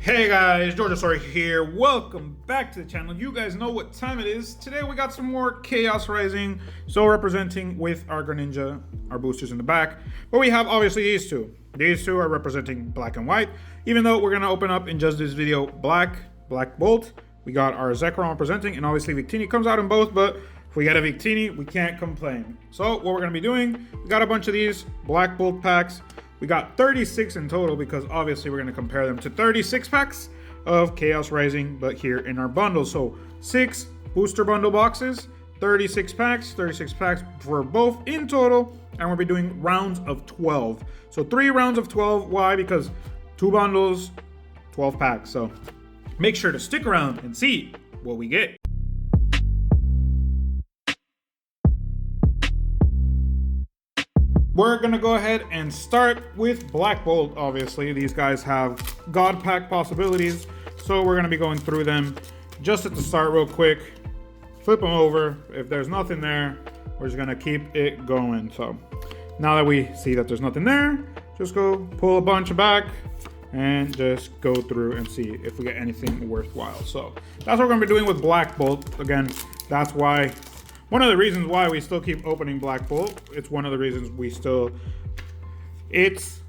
Hey guys, Georgia here. Welcome back to the channel. You guys know what time it is. Today we got some more Chaos Rising. So representing with our Greninja, our boosters in the back. But we have obviously these two. These two are representing black and white. Even though we're going to open up in just this video Black Bolt. We got our Zekrom representing, and obviously Victini comes out in both, but if we get a Victini, we can't complain. So what we're going to be doing, we got a bunch of these Black Bolt packs. We got 36 in total because obviously we're going to compare them to 36 packs of Chaos Rising, but here in our bundle. So 6 booster bundle boxes, 36 packs for both in total, and we'll be doing rounds of 12. So 3 rounds of 12. Why? Because 2 bundles, 12 packs. So make sure to stick around and see what we get. We're going to go ahead and start with Black Bolt, obviously. These guys have God Pack possibilities, so we're going to be going through them just at the start real quick. Flip them over. If there's nothing there, we're just going to keep it going. So now that we see that there's nothing there, just go pull a bunch back and just go through and see if we get anything worthwhile. So that's what we're going to be doing with Black Bolt. Again, that's why... one of the reasons why we still keep opening Black Bolt, it's one of the reasons we still, it's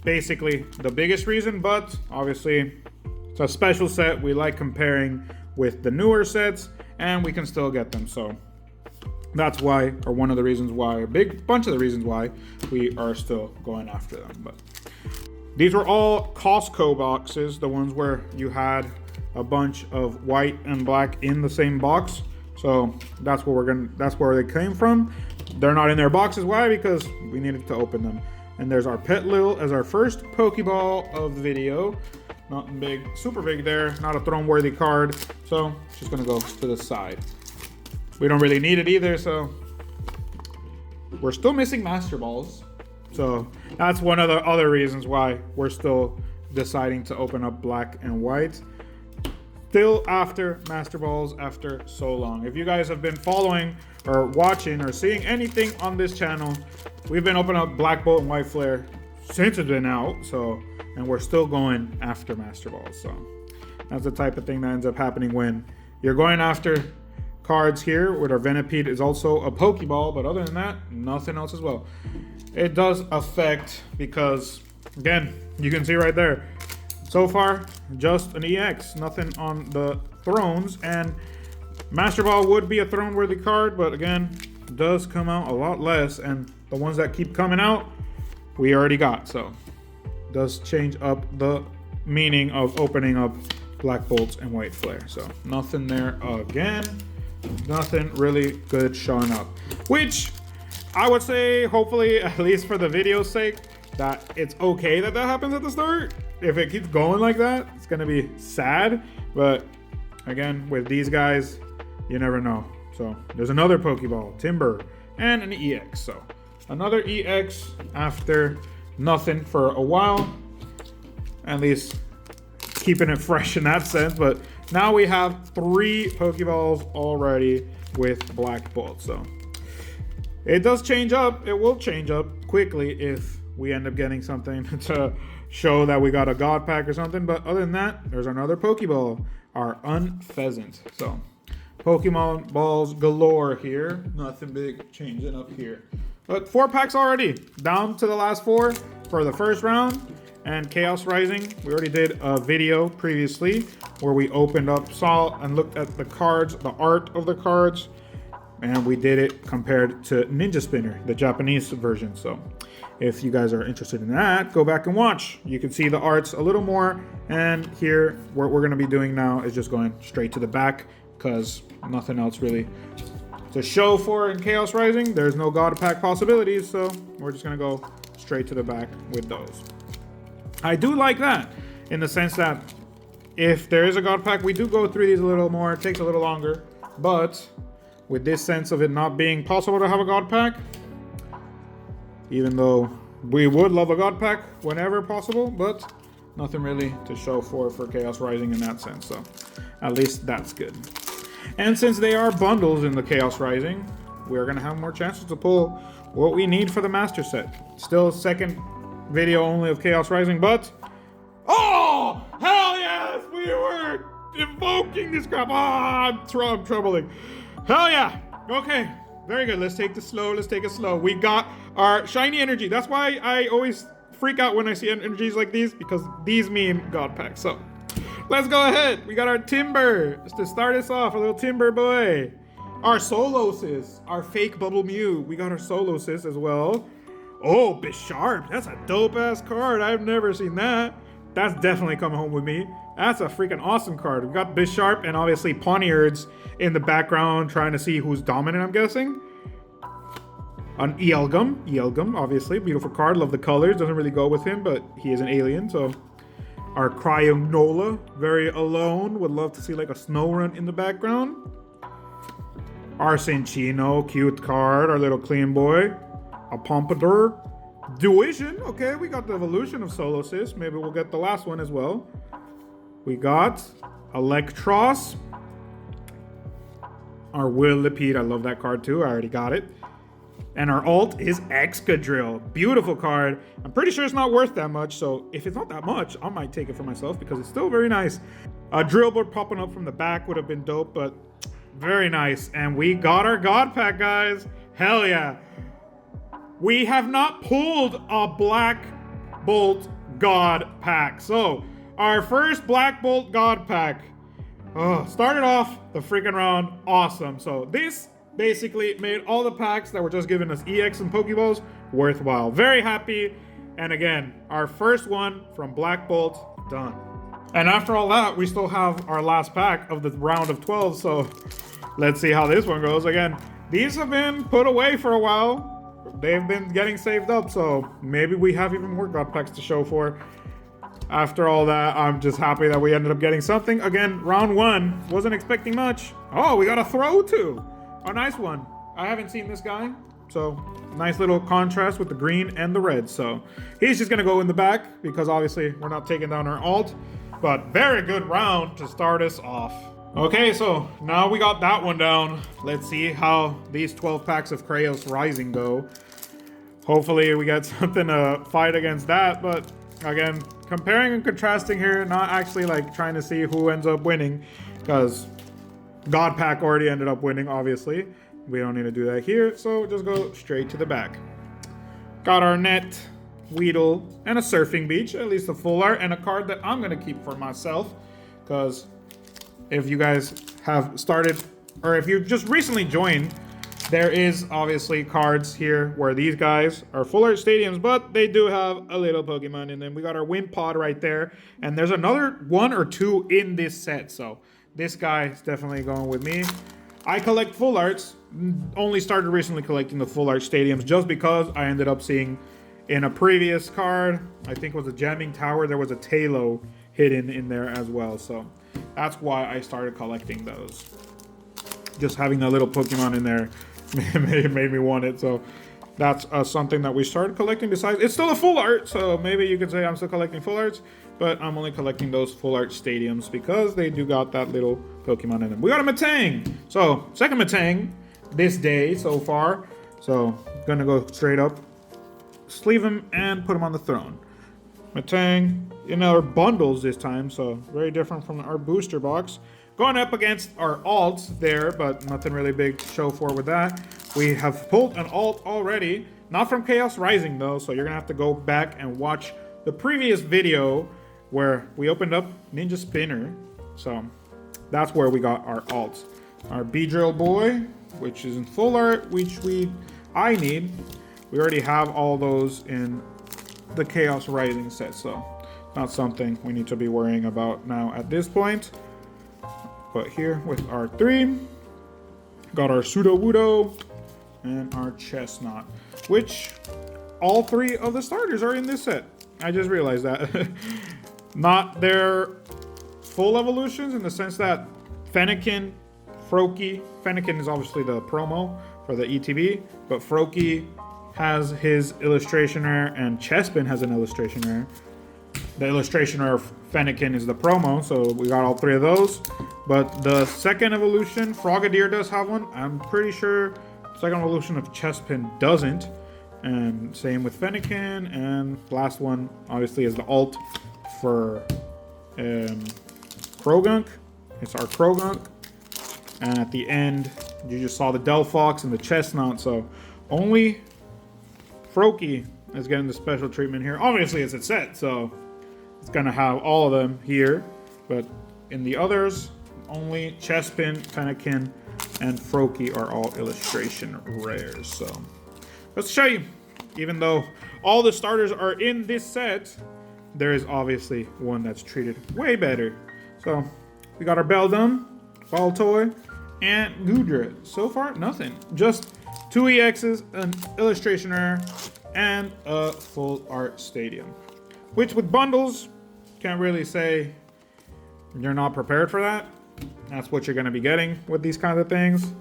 basically the biggest reason, but obviously it's a special set. We like comparing with the newer sets and we can still get them. So that's why, or one of the reasons why, a big bunch of the reasons why we are still going after them. But these were all Costco boxes, the ones where you had a bunch of white and black in the same box. So that's what that's where they came from. They're not in their boxes. Why? Because we needed to open them. And there's our Petlil as our first Pokeball of the video. Not big, super big there. Not a throne worthy card. So it's just gonna go to the side. We don't really need it either, so we're still missing Master Balls. So that's one of the other reasons why we're still deciding to open up black and white. Still after Master Balls after so long. If you guys have been following or watching or seeing anything on this channel, we've been opening up Black Bolt and White Flare since it's been out. So, and we're still going after Master Balls. So that's the type of thing that ends up happening when you're going after cards here. With our Venipede is also a Pokeball, but other than that, nothing else as well. It does affect because, again, you can see right there. So far, just an EX, nothing on the thrones, and Master Ball would be a throne-worthy card, but again, does come out a lot less, and the ones that keep coming out, we already got, so does change up the meaning of opening up Black Bolts and White Flare. So nothing there again, nothing really good showing up, which I would say, hopefully, at least for the video's sake, that it's okay that that happens at the start. If it keeps going like that, it's gonna be sad. But again, with these guys, you never know. So there's another Pokeball, Timber, and an EX. So another EX after nothing for a while. At least keeping it fresh in that sense. But now we have 3 Pokeballs already with Black Bolt. So it does change up. It will change up quickly if we end up getting something to show that we got a God Pack or something. But other than that, there's another Pokeball, our Unpheasant. So Pokemon balls galore here. Nothing big changing up here. But 4 packs already. Down to the last 4 for the first round. And Chaos Rising, we already did a video previously where we opened up, saw and looked at the cards, the art of the cards. And we did it compared to Ninja Spinner, the Japanese version. So if you guys are interested in that, go back and watch. You can see the arts a little more. And here, what we're going to be doing now is just going straight to the back because nothing else really to show for in Chaos Rising. There's no God Pack possibilities, so we're just going to go straight to the back with those. I do like that in the sense that if there is a God Pack, we do go through these a little more. It takes a little longer, but with this sense of it not being possible to have a God Pack, even though we would love a God Pack whenever possible, but nothing really to show for Chaos Rising in that sense. So at least that's good. And since they are bundles in the Chaos Rising, we're going to have more chances to pull what we need for the Master Set. Still second video only of Chaos Rising, but... oh! Hell yeah! Yes, we were invoking this crap. I'm troubling. Hell yeah. Okay, very good. Let's take it slow. We got our shiny energy. That's why I always freak out when I see energies like these, because these mean God pack. So let's go ahead. We got our Timber. Just to start us off, a little Timber boy. Our Solosis, our fake Bubble Mew. We got our Solosis as well. Oh, Bisharp. That's a dope ass card. I've never seen that. That's definitely coming home with me. That's a freaking awesome card. We got Bisharp and obviously Pawniards in the background trying to see who's dominant, I'm guessing. An Eelgum, obviously. Beautiful card. Love the colors. Doesn't really go with him, but he is an alien, so. Our Cryonola, very alone. Would love to see like a Snorunt in the background. Our Cinccino, cute card. Our little clean boy. A Pompadour. Duition. Okay, we got the evolution of Solosis. Maybe we'll get the last one as well. We got Electros. Our Whirlipede. I love that card too. I already got it. And our alt is Excadrill. Beautiful card. I'm pretty sure it's not worth that much, so if it's not that much, I might take it for myself because it's still very nice. A Drillbur popping up from the back would have been dope, but very nice. And we got our God Pack, guys. Hell yeah. We have not pulled a Black Bolt God Pack. So, our first Black Bolt God Pack. Started off the freaking round awesome. So, this basically made all the packs that were just giving us EX and Pokeballs worthwhile. Very happy. And again, our first one from Black Bolt done. And after all that, we still have our last pack of the round of 12. So let's see how this one goes. Again, these have been put away for a while. They've been getting saved up. So maybe we have even more God packs to show for. After all that, I'm just happy that we ended up getting something. Again, round 1, wasn't expecting much. Oh, we got a throw too. A nice one. I haven't seen this guy, so nice little contrast with the green and the red. So he's just gonna go in the back because obviously we're not taking down our alt, but very good round to start us off. Okay, so now we got that one down. Let's see how these 12 packs of Kraos Rising go. Hopefully we get something to fight against that, but again, comparing and contrasting here, not actually like trying to see who ends up winning, because God Pack already ended up winning, obviously. We don't need to do that here, so just go straight to the back. Got our Net, Weedle, and a Surfing Beach, at least a full art, and a card that I'm going to keep for myself, because if you guys have started, or if you've just recently joined, there is obviously cards here where these guys are full art stadiums, but they do have a little Pokemon in them. We got our Wimpod right there, and there's another 1 or 2 in this set, so this guy is definitely going with me. I collect full arts. Only started recently collecting the full art stadiums just because I ended up seeing in a previous card, I think it was a Jamming Tower, there was a Talo hidden in there as well. So that's why I started collecting those. Just having a little Pokemon in there made me want it. So that's something that we started collecting. Besides, it's still a full art, so maybe you could say I'm still collecting full arts, but I'm only collecting those full art stadiums because they do got that little Pokemon in them. We got a Metang. So second Metang this day so far. So gonna go straight up, sleeve him, and put him on the throne. Metang in our bundles this time, so very different from our booster box. Going up against our alts there, but nothing really big to show for with that. We have pulled an alt already, not from Chaos Rising though, so you're gonna have to go back and watch the previous video where we opened up Ninja Spinner. So that's where we got our alts. Our Beedrill boy, which is in full art, which I need. We already have all those in the Chaos Rising set, so not something we need to be worrying about now at this point. But here with our 3, got our Sudowoodo and our Chestnut, which all 3 of the starters are in this set. I just realized that. Not their full evolutions in the sense that Fennekin, Froakie, Fennekin is obviously the promo for the ETB, but Froakie has his illustration rare and Chespin has an illustration rare. The illustration rare of Fennekin is the promo, so we got all 3 of those. But the second evolution, Frogadier does have one. I'm pretty sure the second evolution of Chespin doesn't. And same with Fennekin. And last one, obviously, is the alt for Krogunk. It's our Krogunk. And at the end, you just saw the Delphox and the Chestnut. So only Froakie is getting the special treatment here. Obviously, it's a set, so it's going to have all of them here. But in the others, only Chespin, Fennekin, and Froakie are all illustration rares. So let's show you. Even though all the starters are in this set, there is obviously one that's treated way better. So we got our Beldum, Baltoy, and Goodra. So far, nothing. Just 2 EXs, an illustration rare, and a full art stadium. Which with bundles, can't really say you're not prepared for that. That's what you're going to be getting with these kinds of things.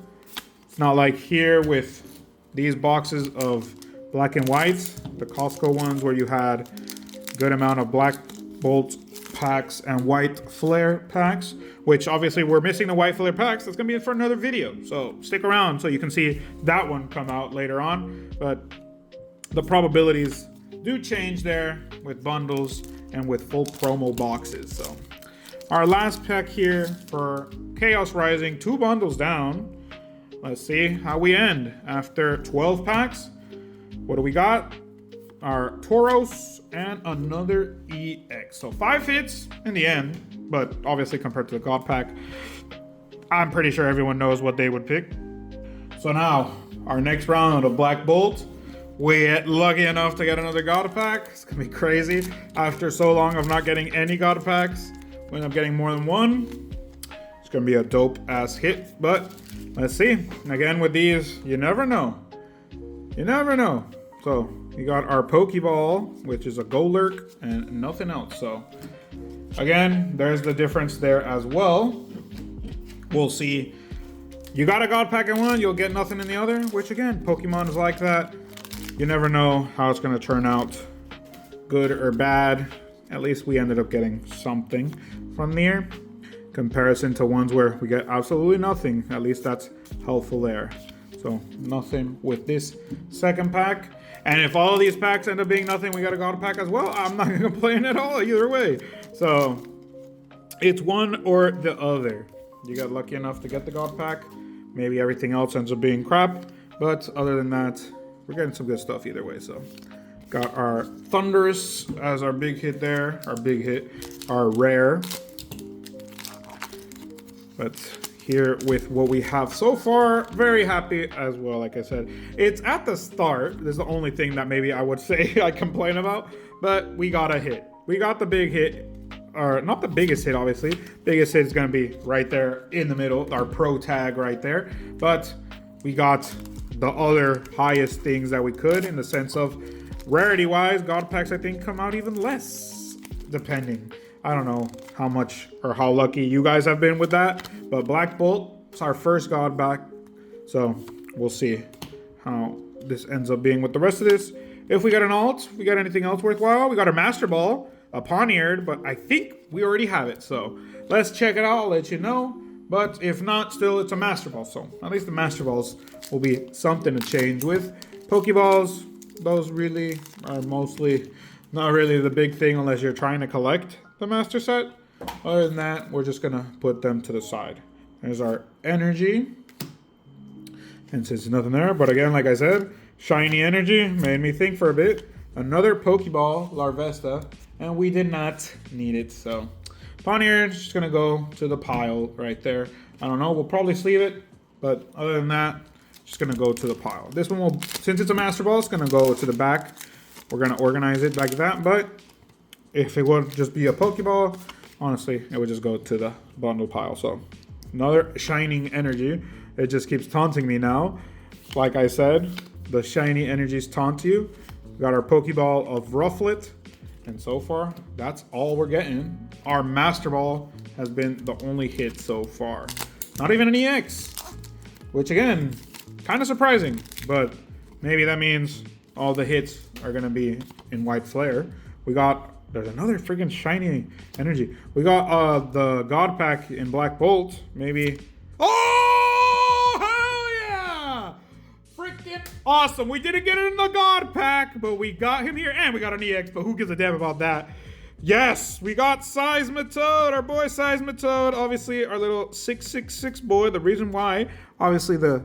It's not like here with these boxes of black and whites, the Costco ones where you had good amount of Black Bolt packs and white flare packs, which obviously we're missing the white flare packs. That's going to be for another video. So stick around so you can see that one come out later on. But the probabilities do change there with bundles and with full promo boxes. So our last pack here for Chaos Rising, 2 bundles down. Let's see how we end after 12 packs. What do we got? Our Tauros and another EX. So 5 hits in the end, but obviously compared to the God Pack, I'm pretty sure everyone knows what they would pick. So now, our next round of Black Bolt. We get lucky enough to get another God Pack. It's gonna be crazy. After so long of not getting any God Packs, we end up getting more than one. It's gonna be a dope ass hit, but let's see. Again, with these, you never know. You never know. So we got our Pokeball, which is a Golurk and nothing else. So again, there's the difference there as well. We'll see. You got a God Pack in one, you'll get nothing in the other, which again, Pokemon is like that. You never know how it's going to turn out, good or bad. At least we ended up getting something from there. Comparison to ones where we get absolutely nothing. At least that's helpful there. So nothing with this second pack. And if all of these packs end up being nothing, we got a God Pack as well. I'm not going to complain at all either way. So it's one or the other. You got lucky enough to get the God Pack. Maybe everything else ends up being crap. But other than that, we're getting some good stuff either way. So got our Thunderous as our big hit there. Our big hit. Our rare. But here with what we have so far, very happy as well. Like I said, it's at the start. This is the only thing that maybe I would say I complain about. But we got a hit. We got the big hit. Or not the biggest hit, obviously. Biggest hit is going to be right there in the middle. Our pro tag right there. But we got the other highest things that we could in the sense of rarity-wise. God Packs, I think, come out even less, depending. I don't know how much or how lucky you guys have been with that. But Black Bolt, it's our first God Pack. So we'll see how this ends up being with the rest of this. If we got an alt, we got anything else worthwhile. We got a Master Ball, a Pawniard, but I think we already have it. So let's check it out. I'll let you know. But if not, still, it's a Master Ball. So at least the Master Balls will be something to change with. Pokeballs, those really are mostly not really the big thing unless you're trying to collect the Master Set. Other than that, we're just going to put them to the side. There's our energy. And since there's nothing there, but again, like I said, shiny energy made me think for a bit. Another Pokeball, Larvesta, and we did not need it. So Pawniard is just going to go to the pile right there. I don't know, we'll probably sleeve it, but other than that, just going to go to the pile. This one will, since it's a Master Ball, it's going to go to the back. We're going to organize it like that, but if it would just be a Pokeball, honestly, it would just go to the bundle pile. So another shining energy. It just keeps taunting me now. Like I said, the shiny energies taunt you. We got our Pokeball of Rufflet. And so far, that's all we're getting. Our Master Ball has been the only hit so far. Not even an EX. Which again, kind of surprising. But maybe that means all the hits are going to be in White Flare. We got, there's another freaking shiny energy. We got the God Pack in Black Bolt. Maybe. Oh, hell yeah! Freaking awesome. We didn't get it in the God Pack, but we got him here. And we got an EX, but who gives a damn about that? Yes, we got Seismitoad, our boy Seismitoad. Obviously, our little 666 boy. The reason why, obviously, the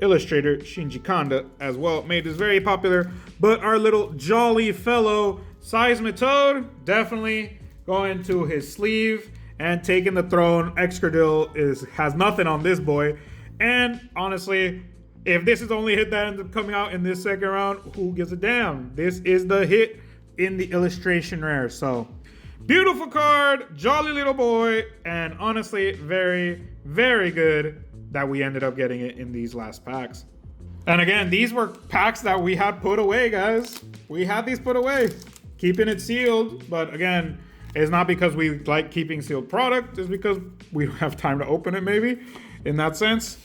illustrator Shinji Kanda as well made this very popular. But our little jolly fellow Seismitoad definitely going to his sleeve and taking the throne. Excadrill has nothing on this boy. And honestly, if this is the only hit that ends up coming out in this second round, who gives a damn? This is the hit in the illustration rare. So beautiful card, jolly little boy, and honestly very, very good that we ended up getting it in these last packs. And again, these were packs that we had put away, guys. We had these put away, keeping it sealed. But again, it's not because we like keeping sealed product, it's because we don't have time to open it, maybe. In that sense,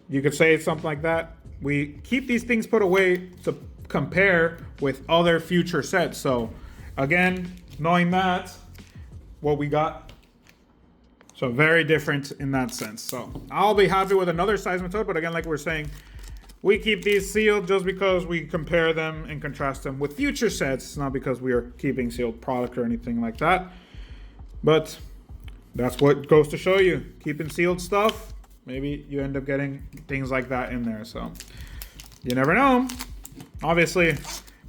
you could say it's something like that. We keep these things put away to compare with other future sets. So again, knowing that, what we got, so very different in that sense. So I'll be happy with another Seismitoad, but again, like we're saying, we keep these sealed just because we compare them and contrast them with future sets, not because we are keeping sealed product or anything like that. But that's what goes to show you, keeping sealed stuff, maybe you end up getting things like that in there. So you never know. Obviously,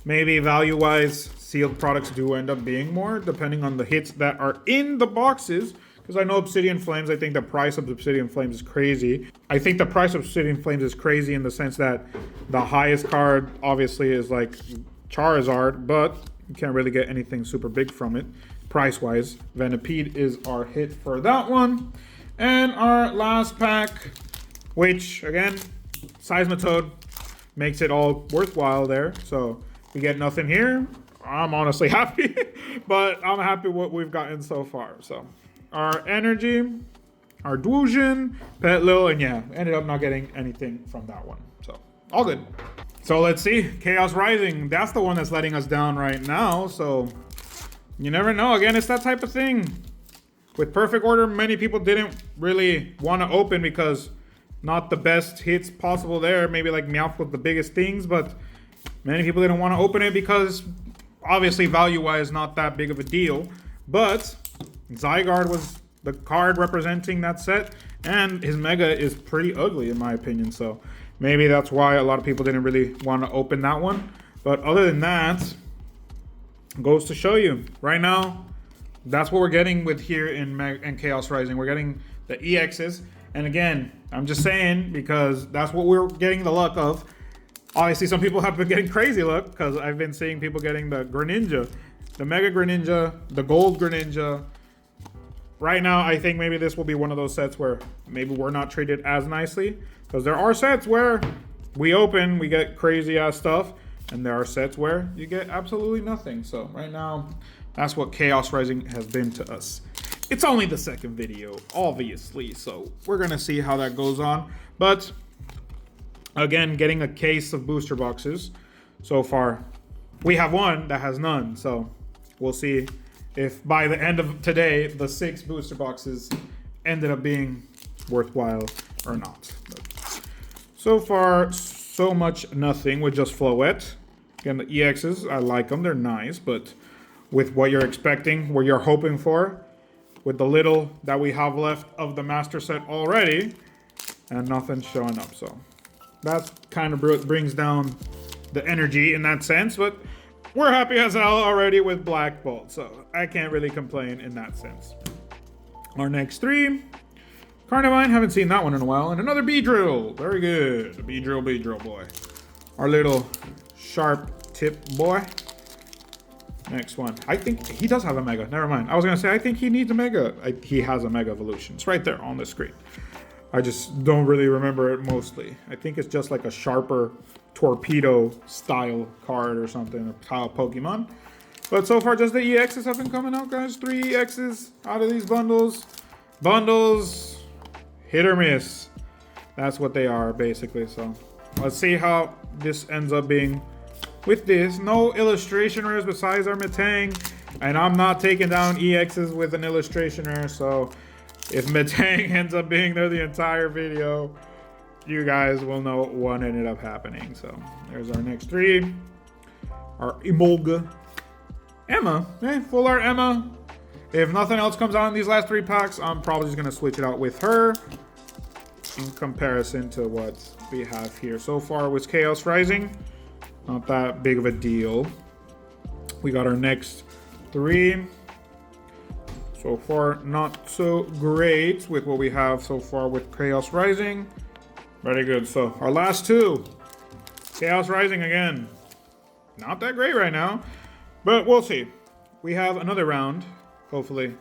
maybe value-wise, sealed products do end up being more, depending on the hits that are in the boxes. Because I know Obsidian Flames, I think the price of Obsidian Flames is crazy. I think the price of Obsidian Flames is crazy in the sense that the highest card, obviously, is like Charizard, but you can't really get anything super big from it, price-wise. Venipede is our hit for that one. And our last pack, which, again, Seismitoad makes it all worthwhile there. So we get nothing here. I'm honestly happy, but I'm happy what we've gotten so far. So our energy, our Dwusion, Petlil, and yeah, ended up not getting anything from that one. So all good. So let's see, Chaos Rising. That's the one that's letting us down right now. So you never know. Again, it's that type of thing. With Perfect Order, many people didn't really want to open because not the best hits possible there. Maybe like Meowth with the biggest things, but many people didn't want to open it because obviously value-wise not that big of a deal. But Zygarde was the card representing that set, and his Mega is pretty ugly in my opinion. So maybe that's why a lot of people didn't really want to open that one. But other than that, goes to show you right now, that's what we're getting with here in Chaos Rising. We're getting the EXs. And again, I'm just saying because that's what we're getting the luck of. Obviously, some people have been getting crazy luck because I've been seeing people getting the Greninja, the Mega Greninja, the Gold Greninja. Right now, I think maybe this will be one of those sets where maybe we're not treated as nicely. Because there are sets where we open, we get crazy ass stuff. And there are sets where you get absolutely nothing. So right now, that's what Chaos Rising has been to us. It's only the second video, obviously, so we're gonna see how that goes on. But again, getting a case of booster boxes so far. We have one that has none, so we'll see if by the end of today, the 6 booster boxes ended up being worthwhile or not. But so far, so much nothing with just Floette. Again, the EXs, I like them, they're nice, but with what you're expecting, what you're hoping for, with the little that we have left of the master set already, and nothing's showing up. So that kind of brings down the energy in that sense, but we're happy as hell already with Black Bolt, so I can't really complain in that sense. Our next 3, Carnivine, haven't seen that one in a while, and another Beedrill, very good, Beedrill boy. Our little sharp tip boy. Next one. I think he does have a Mega. Never mind. I was going to say, I think he needs a Mega. He has a Mega Evolution. It's right there on the screen. I just don't really remember it mostly. I think it's just like a sharper torpedo style card or something, a style Pokemon. But so far, just the EXs have been coming out, guys. 3 EXs out of these bundles. Bundles, hit or miss. That's what they are, basically. So let's see how this ends up being. With this, no illustration rares besides our Metang, and I'm not taking down EXs with an illustration rare, so if Metang ends up being there the entire video, you guys will know what ended up happening. So there's our next 3. Our Emolga, Emma. Full art Emma. If nothing else comes out in these last 3 packs, I'm probably just going to switch it out with her in comparison to what we have here so far with Chaos Rising. Not that big of a deal. We got our next 3. So far, not so great with what we have so far with Chaos Rising. Very good. So our last 2. Chaos Rising again. Not that great right now, but we'll see. We have another round. Hopefully,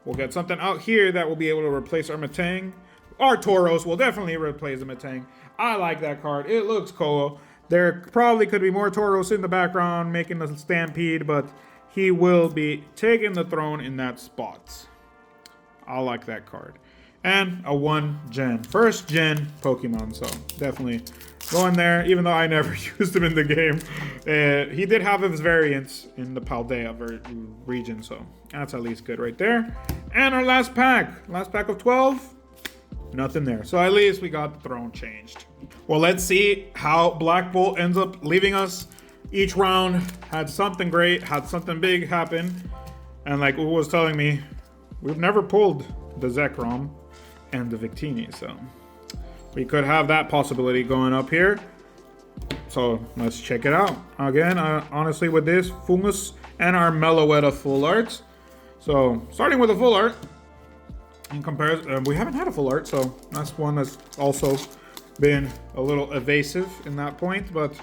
we'll get something out here that will be able to replace our Metang. Our Tauros will definitely replace the Metang. I like that card. It looks cool. There probably could be more Tauros in the background making the stampede, but he will be taking the throne in that spot. I like that card. And a 1-gen. First gen Pokemon, so definitely going there, even though I never used him in the game. He did have his variants in the Paldea region, so that's at least good right there. And our last pack of 12, nothing there. So at least we got the throne changed. Well, let's see how Black Bolt ends up leaving us. Each round had something great, had something big happen. And like Uwe was telling me, we've never pulled the Zekrom and the Victini, so we could have that possibility going up here. So let's check it out. Again, honestly with this, Fungus and our Meloetta full arts. So starting with a full art, in comparison, we haven't had a full art, so that's one that's also been a little evasive in that point. But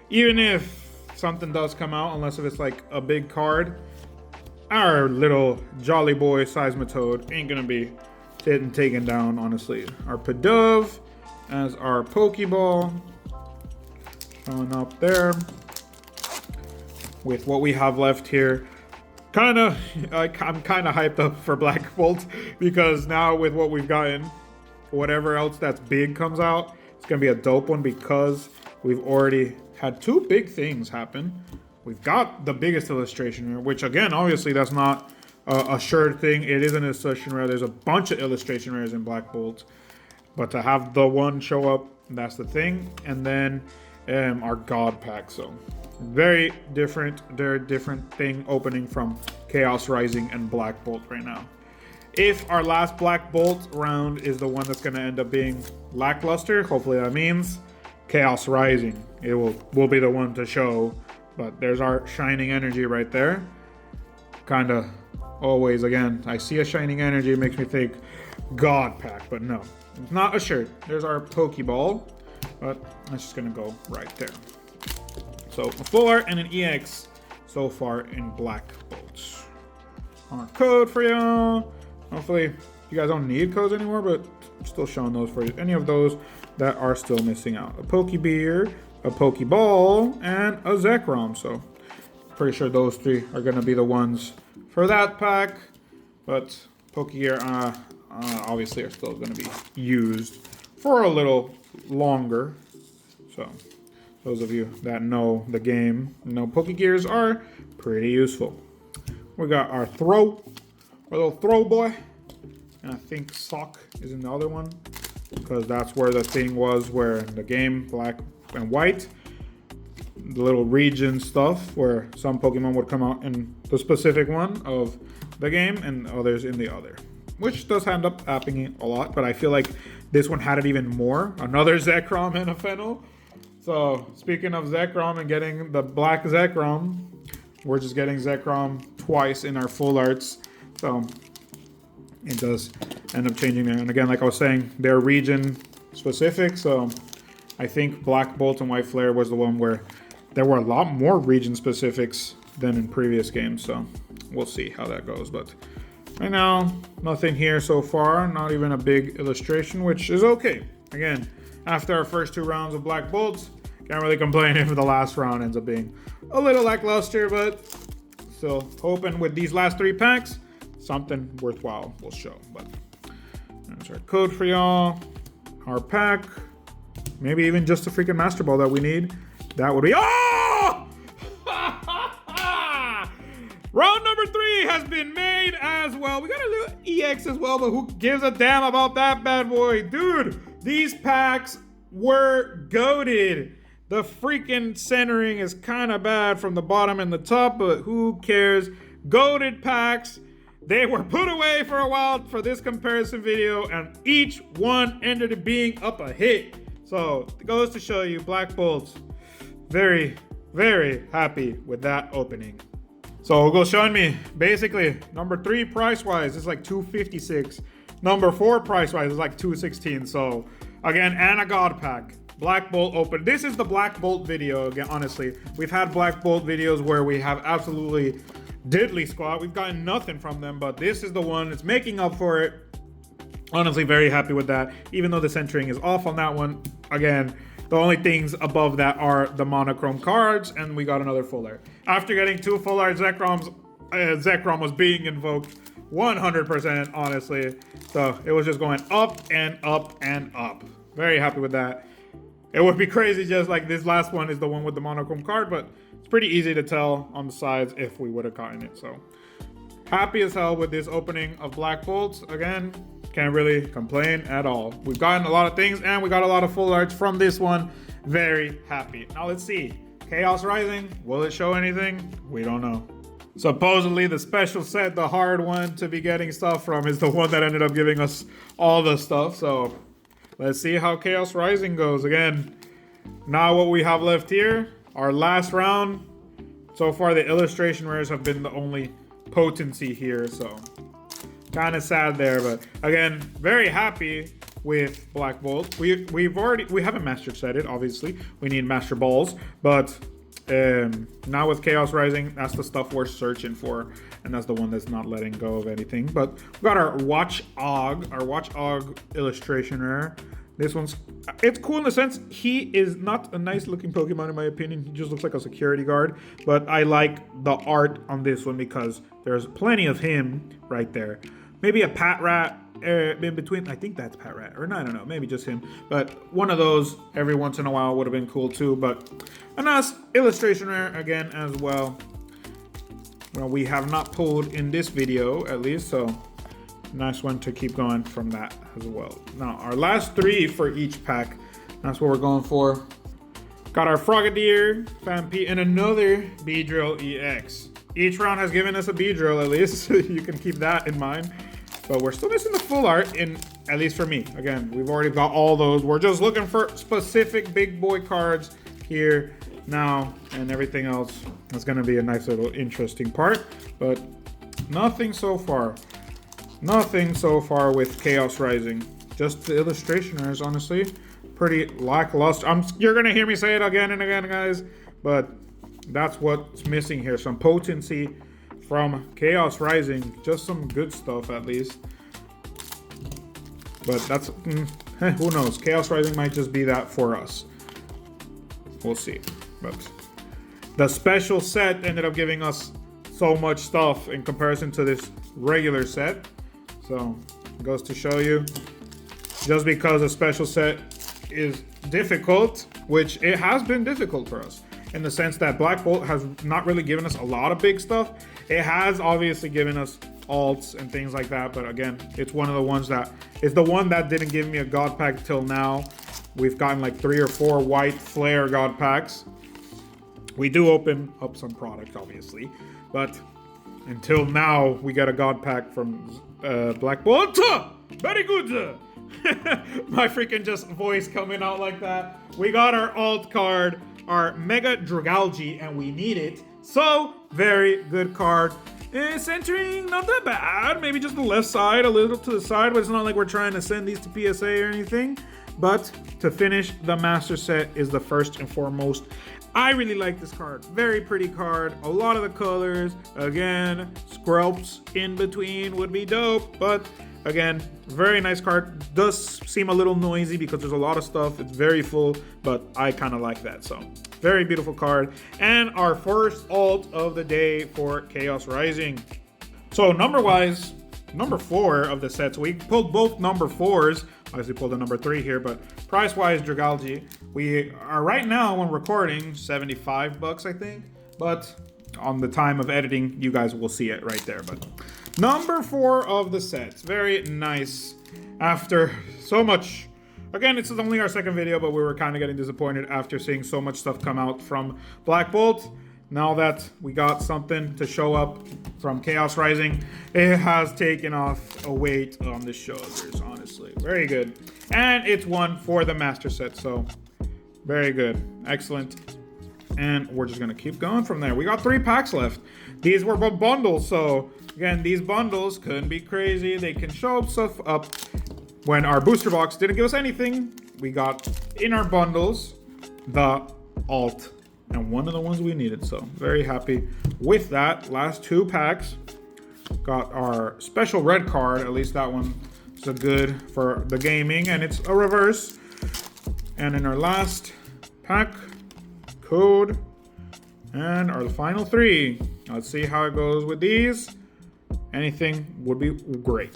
even if something does come out, unless if it's like a big card, our little Jolly Boy Seismitoad ain't gonna be getting taken down, honestly. Our Pidove as our Pokeball showing up there with what we have left here. I'm kind of hyped up for Black Bolt because now with what we've gotten, whatever else that's big comes out, it's gonna be a dope one because we've already had 2 big things happen. We've got the biggest illustration, which again, obviously that's not a sure thing. It is an illustration rare. There's a bunch of illustration rares in Black Bolt, but to have the one show up, that's the thing. And then our God pack. So very different thing opening from Chaos Rising and Black Bolt right now. If our last Black Bolt round is the one that's going to end up being lackluster, hopefully that means Chaos Rising. It will be the one to show. But there's our Shining Energy right there. Kind of always, again, I see a Shining Energy, it makes me think God pack, but no, it's not a shirt. There's our Pokeball, but that's just gonna go right there. So a full art and an EX so far in Black Bolt. Our code for y'all. Hopefully you guys don't need codes anymore, but I'm still showing those for you. Any of those that are still missing out. A Pokebeer, a Pokeball, and a Zekrom. So pretty sure those 3 are gonna be the ones for that pack, but Pokegear obviously are still going to be used for a little longer. So those of you that know the game know Pokegears are pretty useful. We got our little throw boy, and I think Sock is in the other one because that's where the thing was where in the game Black and White, the little region stuff where some Pokemon would come out in the specific one of the game and others in the other, which does end up happening a lot, but I feel like this one had it even more. Another Zekrom and a Fennel. So speaking of Zekrom and getting the black Zekrom, we're just getting Zekrom twice in our full arts. So it does end up changing there. And again, like I was saying, they're region specific. So I think Black Bolt and White Flare was the one where there were a lot more region specifics than in previous games, so we'll see how that goes. But right now, nothing here so far, not even a big illustration, which is okay. Again, after our first 2 rounds of Black Bolts, can't really complain if the last round ends up being a little lackluster, but still hoping with these last 3 packs, something worthwhile will show. But that's our code for y'all, our pack, maybe even just a freaking Master Ball that we need. That would be, oh! Round number 3 has been made as well. We got a little EX as well, but who gives a damn about that bad boy? Dude, these packs were goated. The freaking centering is kind of bad from the bottom and the top, but who cares? Goated packs. They were put away for a while for this comparison video, and each one ended up being up a hit. So it goes to show you, Black Bolts, very, very happy with that opening. So it goes showing me, basically, number 3 price-wise is like $256. Number 4 price-wise is like $216. So again, and a God pack. Black Bolt open. This is the Black Bolt video again, honestly. We've had Black Bolt videos where we have absolutely diddly squat. We've gotten nothing from them, but this is the one that's making up for it. Honestly, very happy with that. Even though the centering is off on that one. Again, the only things above that are the monochrome cards, and we got another full art. After getting 2 full art Zekroms, Zekrom was being invoked 100%, honestly. So it was just going up and up and up. Very happy with that. It would be crazy just like this last one is the one with the monochrome card, but it's pretty easy to tell on the sides if we would have gotten it. So happy as hell with this opening of Black Bolts. Again, can't really complain at all. We've gotten a lot of things and we got a lot of full arts from this one. Very happy. Now let's see. Chaos Rising, will it show anything? We don't know. Supposedly the special set, the hard one to be getting stuff from, is the one that ended up giving us all the stuff. So let's see how Chaos Rising goes. Again, now what we have left here, our last round. So far the illustration rares have been the only potency here, so kind of sad there, but again, very happy with Black Bolt. We haven't master set it, obviously. We need master balls, but now with Chaos Rising, that's the stuff we're searching for, and that's the one that's not letting go of anything. But we got our Watch Og illustration rare. This one's, it's cool in the sense he is not a nice looking Pokemon in my opinion. He just looks like a security guard, but I like the art on this one because there's plenty of him right there. Maybe a Patrat in between. I think that's Patrat, or no, I don't know, maybe just him. But one of those every once in a while would have been cool too. But a nice illustration rare again as well. Well, we have not pulled in this video at least, so nice one to keep going from that as well. Now, our last 3 for each pack, that's what we're going for. Got our Frogadier, Fampi, and another Beedrill EX. Each round has given us a Beedrill at least, so you can keep that in mind. But we're still missing the full art, at least for me. Again, we've already got all those. We're just looking for specific big boy cards here now, and everything else is going to be a nice little interesting part. But nothing so far. Nothing so far with Chaos Rising. Just the illustrationers, honestly, pretty lackluster. You're gonna hear me say it again and again, guys, but that's what's missing here. Some potency from Chaos Rising. Just some good stuff, at least. But that's, who knows? Chaos Rising might just be that for us. We'll see. But the special set ended up giving us so much stuff in comparison to this regular set. So it goes to show you, just because a special set is difficult, which it has been difficult for us in the sense that Black Bolt has not really given us a lot of big stuff. It has obviously given us alts and things like that, but again, it's one of the ones that is the one that didn't give me a God pack till now. We've gotten like 3 or 4 white flare God packs. We do open up some products, obviously, but until now, we got a God pack from Black Bolt. Very good. My freaking just voice coming out like that. We got our alt card, our Mega Dragalge, and we need it. So, very good card. Centering, not that bad. Maybe just the left side, a little to the side, but it's not like we're trying to send these to PSA or anything. But to finish, the master set is the first and foremost. I really like this card. Very pretty card. A lot of the colors. Again, scrubs in between would be dope. But again, very nice card. Does seem a little noisy because there's a lot of stuff. It's very full, but I kind of like that. So very beautiful card. And our first alt of the day for Chaos Rising. So number-wise, number 4 of the sets. We pulled both number 4s. Obviously pulled a number 3 here, but price-wise, Dragalge, we are right now when recording $75, I think. But on the time of editing, you guys will see it right there. But number 4 of the sets, very nice. After so much again, this is only our second video, but we were kind of getting disappointed after seeing so much stuff come out from Black Bolt. Now that we got something to show up from Chaos Rising, it has taken off a weight on the shoulders, honestly. Very good. And it's one for the master set, so very good. Excellent. And we're just gonna keep going from there. We got 3 packs left. These were bundles, so again, these bundles couldn't be crazy. They can show up stuff up. When our booster box didn't give us anything, we got in our bundles the alt, and one of the ones we needed, so very happy with that. Last 2 packs got our special red card. At least that one is a good for the gaming, and it's a reverse. And in our last pack, code, and our final 3. Let's see how it goes with these. Anything would be great.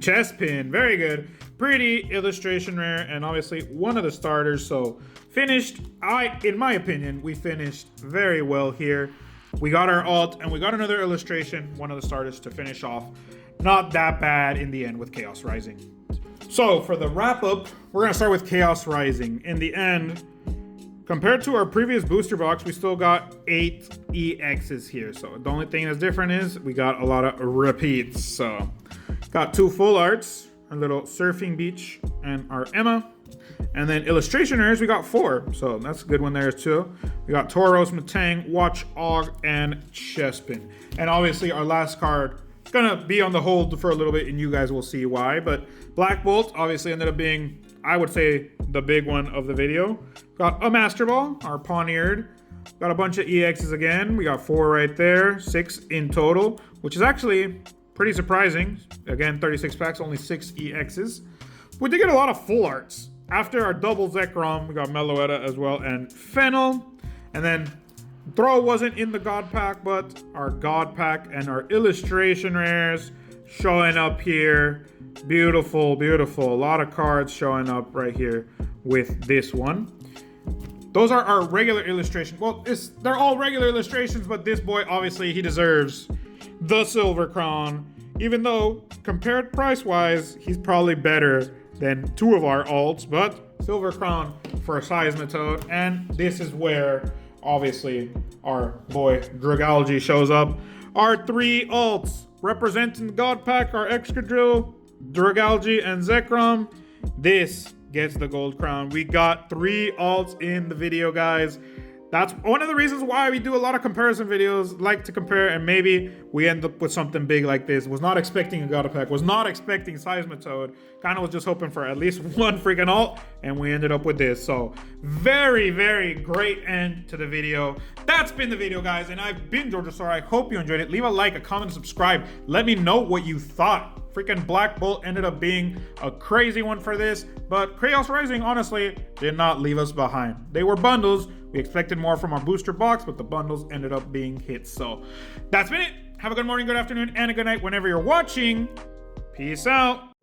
Chest pin, very good. Pretty illustration rare, and obviously one of the starters. So finished, in my opinion, we finished very well here. We got our alt, and we got another illustration, one of the starters to finish off. Not that bad in the end with Chaos Rising. So for the wrap up, we're gonna start with Chaos Rising. In the end, compared to our previous booster box, we still got 8 EXs here. So the only thing that's different is we got a lot of repeats. So got 2 full arts, a little surfing beach, and our Emma. And then illustrationers, we got 4. So that's a good one there too. We got Tauros, Matang, Watch, Og, and Chespin. And obviously our last card is gonna be on the hold for a little bit, and you guys will see why. But Black Bolt obviously ended up being, I would say, the big one of the video. Got a Master Ball, our Pawniard. Got a bunch of EXs again. We got 4 right there, 6 in total, which is actually pretty surprising. Again, 36 packs, only 6 EXs. We did get a lot of full arts. After our double Zekrom, we got Meloetta as well, and Fennel. And then Throw wasn't in the God Pack, but our God Pack and our illustration rares showing up here. Beautiful, beautiful. A lot of cards showing up right here with this one. Those are our regular illustrations. Well, they're all regular illustrations, but this boy, obviously, he deserves the Silver Crown. Even though, compared price-wise, he's probably better than 2 of our alts, but Silver Crown for Seismitoad. And this is where, obviously, our boy Dragalge shows up. Our 3 alts representing the God Pack, our Excadrill, Dragalge, and Zekrom. This gets the gold crown. We got 3 alts in the video, guys. That's one of the reasons why we do a lot of comparison videos, like to compare, and maybe we end up with something big like this. Was not expecting a God Pack, was not expecting Seismitoad. Kind of was just hoping for at least 1 freaking alt, and we ended up with this. So very, very great end to the video. That's been the video, guys, and I've been Georgiasaur. I hope you enjoyed it. Leave a like, a comment, subscribe. Let me know what you thought. Freaking Black Bolt ended up being a crazy one for this, but Chaos Rising, honestly, did not leave us behind. They were bundles. We expected more from our booster box, but the bundles ended up being hits. So that's been it. Have a good morning, good afternoon, and a good night whenever you're watching. Peace out.